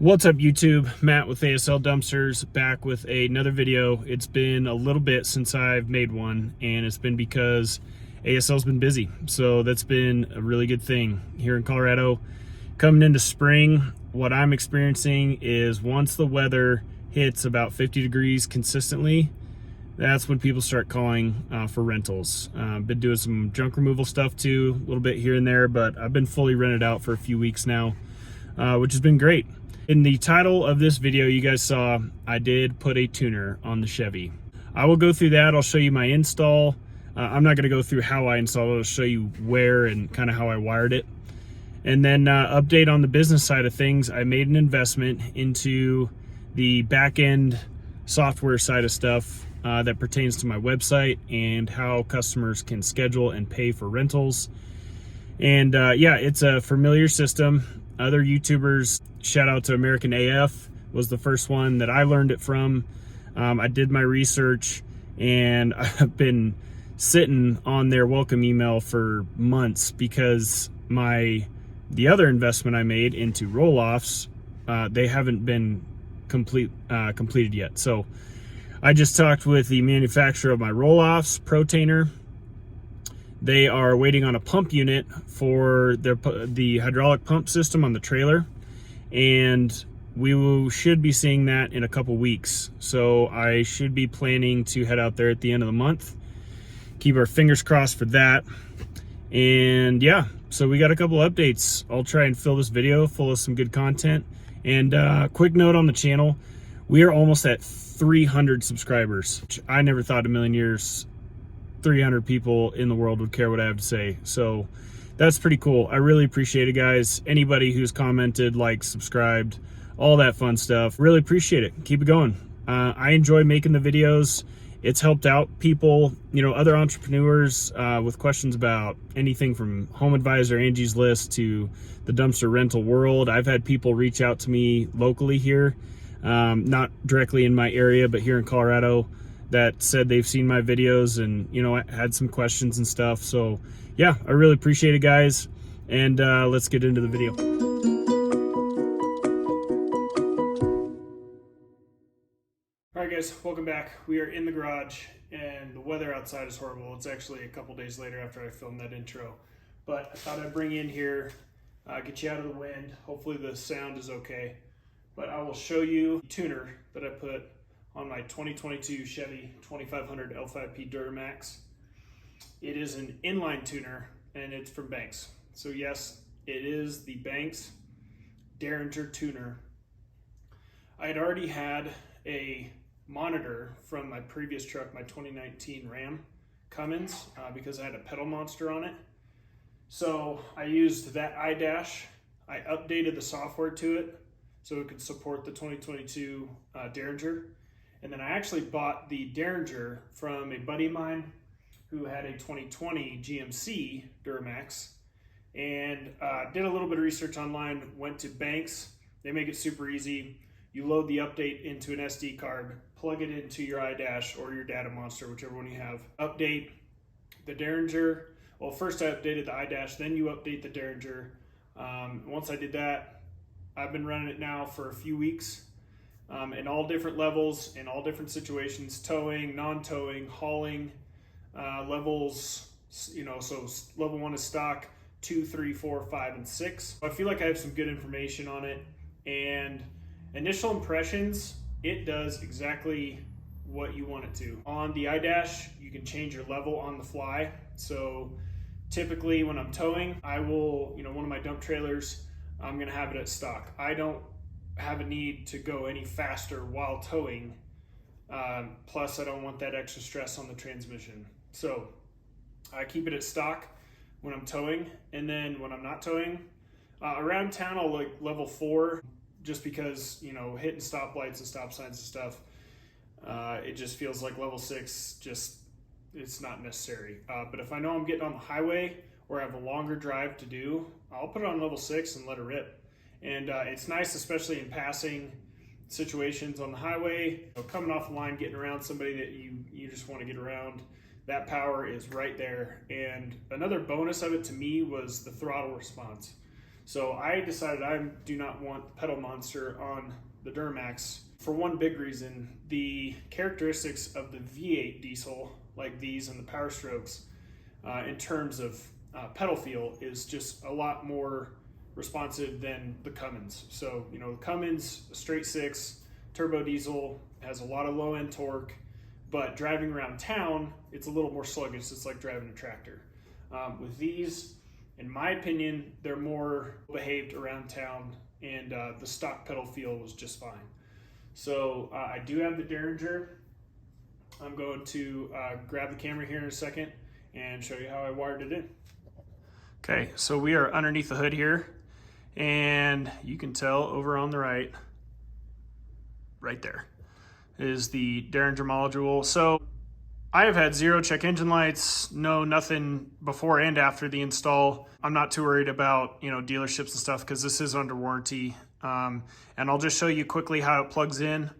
What's up YouTube? Matt with ASL Dumpsters back with another video. It's been a little bit since I've made one, and it's been because ASL's been busy. So that's been a really good thing here in Colorado. Coming into spring, what I'm experiencing is once the weather hits about 50 degrees consistently, that's when people start calling for rentals. Been doing some junk removal stuff too, a little bit here and there, but I've been fully rented out for a few weeks now, which has been great. In the title of this video, you guys saw I did put a tuner on the Chevy. I will go through that. I'll show you my install. I'm not going to go through how I installed it. I'll show you where and kind of how I wired it. And then update on the business side of things. I made an investment into the back-end software side of stuff that pertains to my website and how customers can schedule and pay for rentals. And yeah, it's a familiar system. Other YouTubers, shout out to American AF, was the first one that I learned it from. I did my research, and I've been sitting on their welcome email for months because the other investment I made into roll-offs, they haven't been completed yet. So I just talked with the manufacturer of my roll-offs, Protainer. They are waiting on a pump unit for the hydraulic pump system on the trailer, and we should be seeing that in a couple weeks. So I should be planning to head out there at the end of the month. Keep our fingers crossed for that. And yeah, so we got a couple updates. I'll try and fill this video full of some good content. And quick note on the channel, we are almost at 300 subscribers, which I never thought in a million years 300 people in the world would care what I have to say. So that's pretty cool. I really appreciate it, guys. Anybody who's commented, liked, subscribed, all that fun stuff, really appreciate it. Keep it going. I enjoy making the videos. It's helped out people, other entrepreneurs with questions about anything from Home Advisor, Angie's List, to the dumpster rental world. I've had people reach out to me locally here, not directly in my area, but here in Colorado, that said they've seen my videos and had some questions and stuff. So yeah, I really appreciate it, guys, and let's get into the video. All right, guys, welcome back. We are in the garage, and the weather outside is horrible. It's actually a couple days later after I filmed that intro, but I thought I'd bring you in here, get you out of the wind. Hopefully the sound is okay, but I will show you the tuner that I put on my 2022 Chevy 2500 L5P Duramax. It is an inline tuner, and it's from Banks. So yes, it is the Banks Derringer tuner. I had already had a monitor from my previous truck, my 2019 Ram Cummins, because I had a pedal monster on it. So I used that iDash. I updated the software to it so it could support the 2022 Derringer. And then I actually bought the Derringer from a buddy of mine who had a 2020 GMC Duramax, and did a little bit of research online, went to Banks. They make it super easy. You load the update into an SD card, plug it into your iDash or your data monster, whichever one you have. Update the Derringer. Well, first I updated the iDash, then you update the Derringer. Once I did that, I've been running it now for a few weeks. In all different levels, in all different situations, towing, non-towing, hauling, levels, so level 1 is stock, 2, 3, 4, 5, and 6. I feel like I have some good information on it, and initial impressions, it does exactly what you want it to. On the iDash, you can change your level on the fly. So typically when I'm towing, I will, one of my dump trailers, I'm gonna have it at stock. I don't have a need to go any faster while towing. Plus I don't want that extra stress on the transmission. So I keep it at stock when I'm towing, and then when I'm not towing, around town I'll like level 4, just because, hitting stoplights and stop signs and stuff, it just feels like level 6, it's not necessary. But if I know I'm getting on the highway or I have a longer drive to do, I'll put it on level 6 and let it rip. And it's nice, especially in passing situations on the highway, coming off the line, getting around somebody that you just want to get around. That power is right there. And another bonus of it to me was the throttle response. So I decided I do not want the pedal monster on the Duramax for one big reason. The characteristics of the V8 diesel, like these and the Power Strokes, in terms of pedal feel, is just a lot more responsive than the Cummins. So, you know, the Cummins, a straight six, turbo diesel, has a lot of low end torque, but driving around town, it's a little more sluggish. It's like driving a tractor. With these, in my opinion, they're more behaved around town, and the stock pedal feel was just fine. So I do have the Derringer. I'm going to grab the camera here in a second and show you how I wired it in. Okay, so we are underneath the hood here, and you can tell over on the right there is the Derringer module. So I have had zero check engine lights, nothing before and after the install. I'm not too worried about, you know, dealerships and stuff because this is under warranty. And I'll just show you quickly how it plugs in.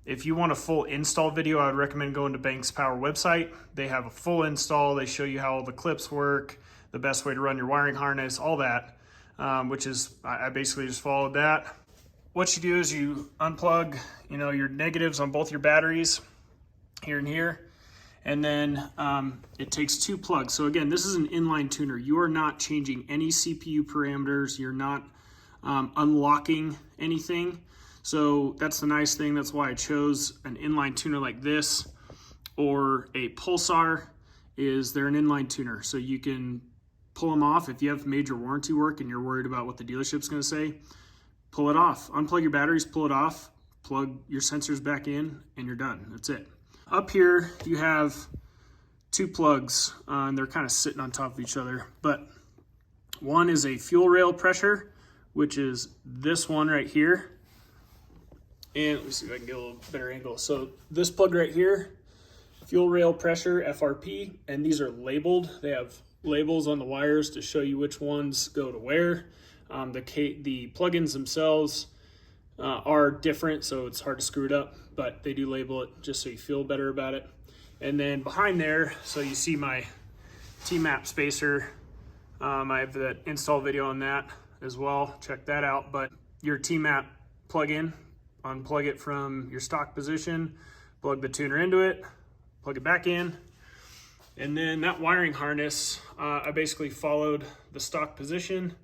If you want a full install video, I would recommend going to Banks Power website. They have a full install. They show you how all the clips work, the best way to run your wiring harness, all that, which is, I basically just followed that. What you do is you unplug, you know, your negatives on both your batteries here and here. And then it takes two plugs. So again, this is an inline tuner. You are not changing any CPU parameters. You're not unlocking anything. So that's the nice thing. That's why I chose an inline tuner like this or a Pulsar, is they're an inline tuner. So you can pull them off. If you have major warranty work and you're worried about what the dealership's gonna say, pull it off. Unplug your batteries, pull it off, plug your sensors back in, and you're done. That's it. Up here, you have two plugs, and they're kind of sitting on top of each other. But one is a fuel rail pressure, which is this one right here. And let me see if I can get a little better angle. So this plug right here, fuel rail pressure, FRP, and these are labeled. They have labels on the wires to show you which ones go to where. The plugins themselves are different, so it's hard to screw it up, but they do label it just so you feel better about it. And then behind there, so you see my T-map spacer. I have that install video on that as well. Check that out. But your T-map plug-in, unplug it from your stock position, plug the tuner into it, plug it back in. And then that wiring harness, I basically followed the stock position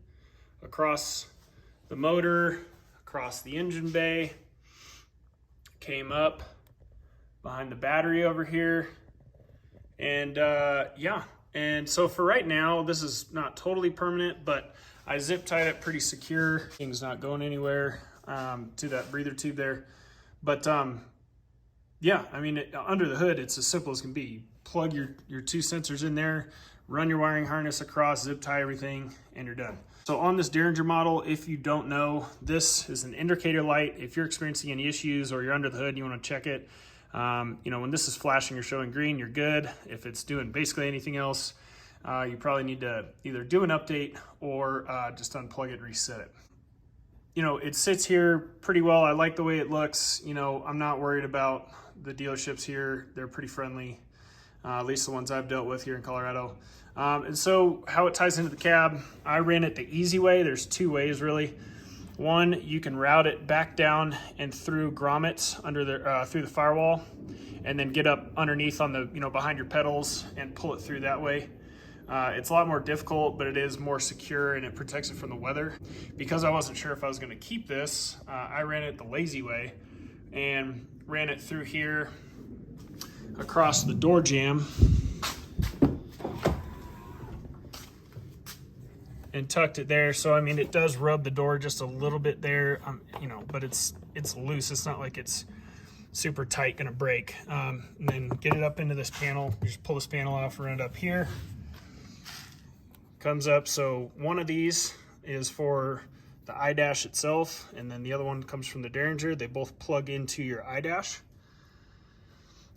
across the motor, across the engine bay, came up behind the battery over here, and yeah. And so for right now, this is not totally permanent, but I zip tied it pretty secure. Thing's not going anywhere to that breather tube there. But yeah, I mean, under the hood, it's as simple as can be. You plug your two sensors in there, run your wiring harness across, zip tie everything, and you're done. So on this Derringer model, if you don't know, this is an indicator light. If you're experiencing any issues or you're under the hood and you want to check it, you know, when this is flashing or showing green, you're good. If it's doing basically anything else, you probably need to either do an update or just unplug it and reset it. You know, it sits here pretty well. I like the way it looks. You know, I'm not worried about the dealerships here. They're pretty friendly, at least the ones I've dealt with here in Colorado. And so how it ties into the cab, I ran it the easy way. There's two ways really. One, you can route it back down and through grommets under the through the firewall, and then get up underneath on the, you know, behind your pedals and pull it through that way. It's a lot more difficult, but it is more secure and it protects it from the weather. Because I wasn't sure if I was going to keep this, I ran it the lazy way and ran it through here across the door jamb and tucked it there. So I mean, it does rub the door just a little bit there, you know, but it's loose. It's not like it's super tight, gonna break. And then get it up into this panel. You just pull this panel off, run it up here. Comes up. So one of these is for the iDash itself, and then the other one comes from the Derringer. They both plug into your iDash.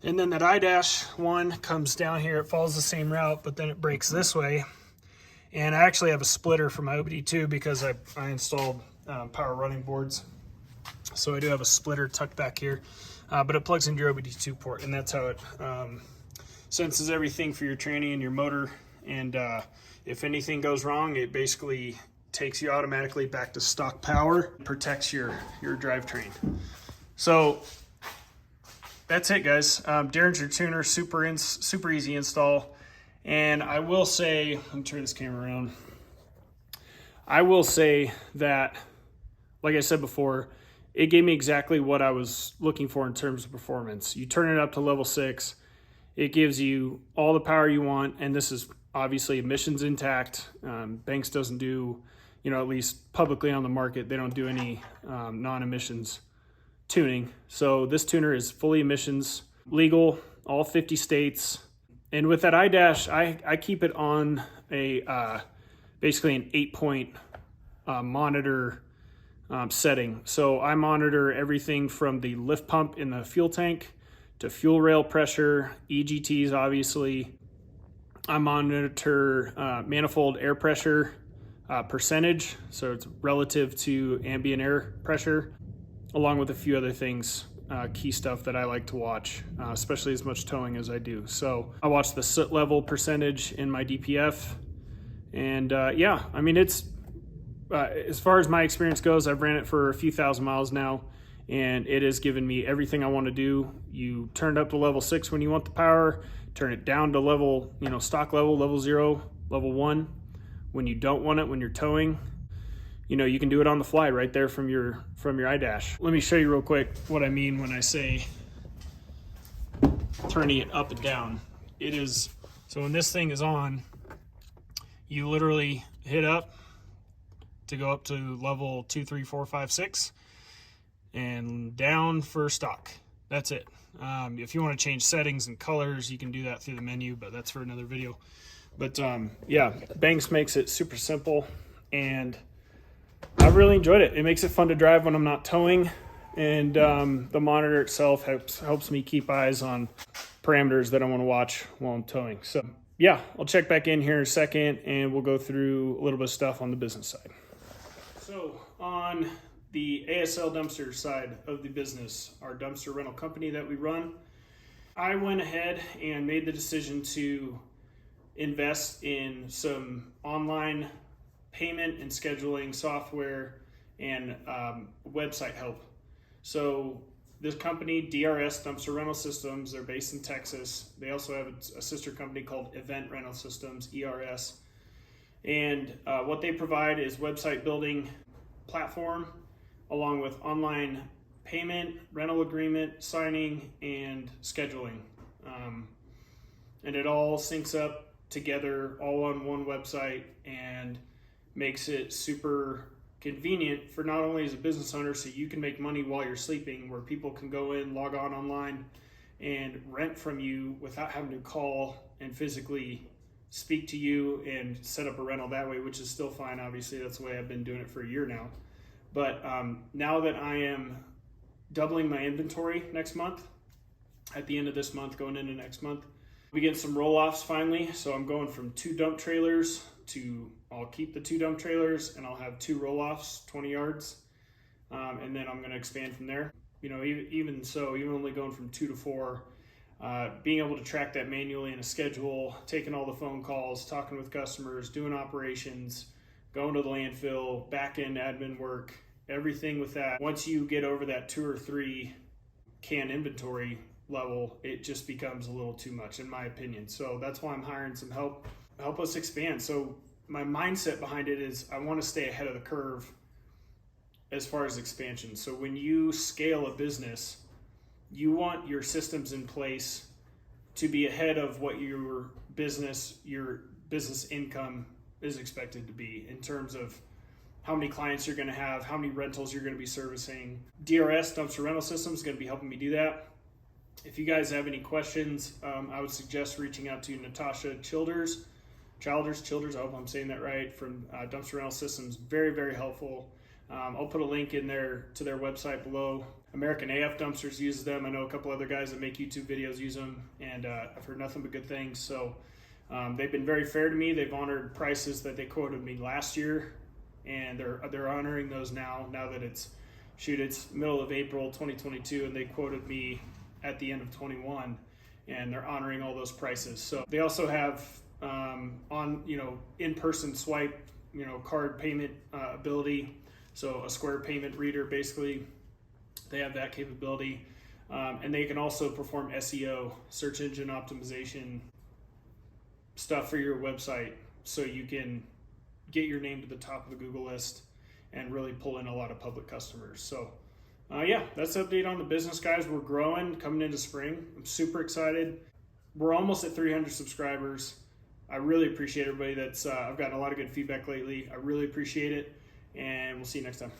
And then that iDash one comes down here. It follows the same route, but then it breaks this way. And I actually have a splitter for my OBD2 because I installed power running boards. So I do have a splitter tucked back here, but it plugs into your OBD2 port, and that's how it senses everything for your tranny and your motor. And if anything goes wrong, it basically takes you automatically back to stock power, protects your drivetrain. So that's it, guys. Derringer tuner, super easy install. And I will say, let me turn this camera around. I will say that, like I said before, it gave me exactly what I was looking for in terms of performance. You turn it up to level 6, it gives you all the power you want, and this is obviously emissions intact. Banks doesn't do, at least publicly on the market, they don't do any non-emissions tuning. So this tuner is fully emissions legal, all 50 states. And with that iDash, I keep it on a basically an 8-point monitor setting. So I monitor everything from the lift pump in the fuel tank to fuel rail pressure, EGTs obviously. I monitor manifold air pressure percentage, so it's relative to ambient air pressure, along with a few other things, key stuff that I like to watch, especially as much towing as I do. So I watch the soot level percentage in my DPF, and yeah, I mean, it's as far as my experience goes, I've ran it for a few thousand miles now, and it has given me everything I want to do. You turn it up to level 6 when you want the power, turn it down to level, stock level, level 0, level 1 when you don't want it, when you're towing. You can do it on the fly right there from your iDash. Let me show you real quick what I mean when I say turning it up and down. It is, so when this thing is on, you literally hit up to go up to level 2, 3, 4, 5, 6, and down for stock. That's it. If you want to change settings and colors, you can do that through the menu, but that's for another video. But yeah, Banks makes it super simple, and I've really enjoyed it. It makes it fun to drive when I'm not towing, and the monitor itself helps me keep eyes on parameters that I want to watch while I'm towing. So yeah, I'll check back in here in a second, and we'll go through a little bit of stuff on the business side. So on the ASL dumpster side of the business, our dumpster rental company that we run, I went ahead and made the decision to invest in some online payment and scheduling software and website help. So this company, DRS Dumpster Rental Systems, they're based in Texas. They also have a sister company called Event Rental Systems, ERS. And what they provide is website building platform, along with online payment, rental agreement, signing, and scheduling. And it all syncs up together all on one website and makes it super convenient for not only as a business owner, so you can make money while you're sleeping, where people can go in, log on online, and rent from you without having to call and physically speak to you and set up a rental that way, which is still fine. Obviously, that's the way I've been doing it for a year now. But now that I am doubling my inventory next month, at the end of this month, going into next month, we get some roll-offs finally. So I'm going from 2 dump trailers to, I'll keep the 2 dump trailers and I'll have 2 roll-offs, 20 yards. And then I'm going to expand from there. Even so, even only going from 2 to 4, being able to track that manually in a schedule, taking all the phone calls, talking with customers, doing operations, going to the landfill, back-end admin work, everything with that. Once you get over that 2 or 3 can inventory level, it just becomes a little too much, in my opinion. So that's why I'm hiring some help us expand. So my mindset behind it is I want to stay ahead of the curve as far as expansion. So when you scale a business, you want your systems in place to be ahead of what your business income is expected to be, in terms of how many clients you're going to have, how many rentals you're going to be servicing. DRS Dumpster Rental Systems is going to be helping me do that. If you guys have any questions, I would suggest reaching out to Natasha Childers, I hope I'm saying that right, from Dumpster Rental Systems. Very, very helpful. I'll put a link in there to their website below. American AF Dumpsters uses them. I know a couple other guys that make YouTube videos use them, and I've heard nothing but good things. So they've been very fair to me. They've honored prices that they quoted me last year, and they're honoring those now that it's middle of April 2022, and they quoted me at the end of 21, and they're honoring all those prices. So they also have in-person swipe card payment ability. So a Square payment reader, basically, they have that capability. And they can also perform SEO, search engine optimization stuff for your website, so you can get your name to the top of the Google list and really pull in a lot of public customers. So yeah, that's the update on the business, guys. We're growing coming into spring. I'm super excited. We're almost at 300 subscribers. I really appreciate everybody that's I've gotten a lot of good feedback lately. I really appreciate it, and we'll see you next time.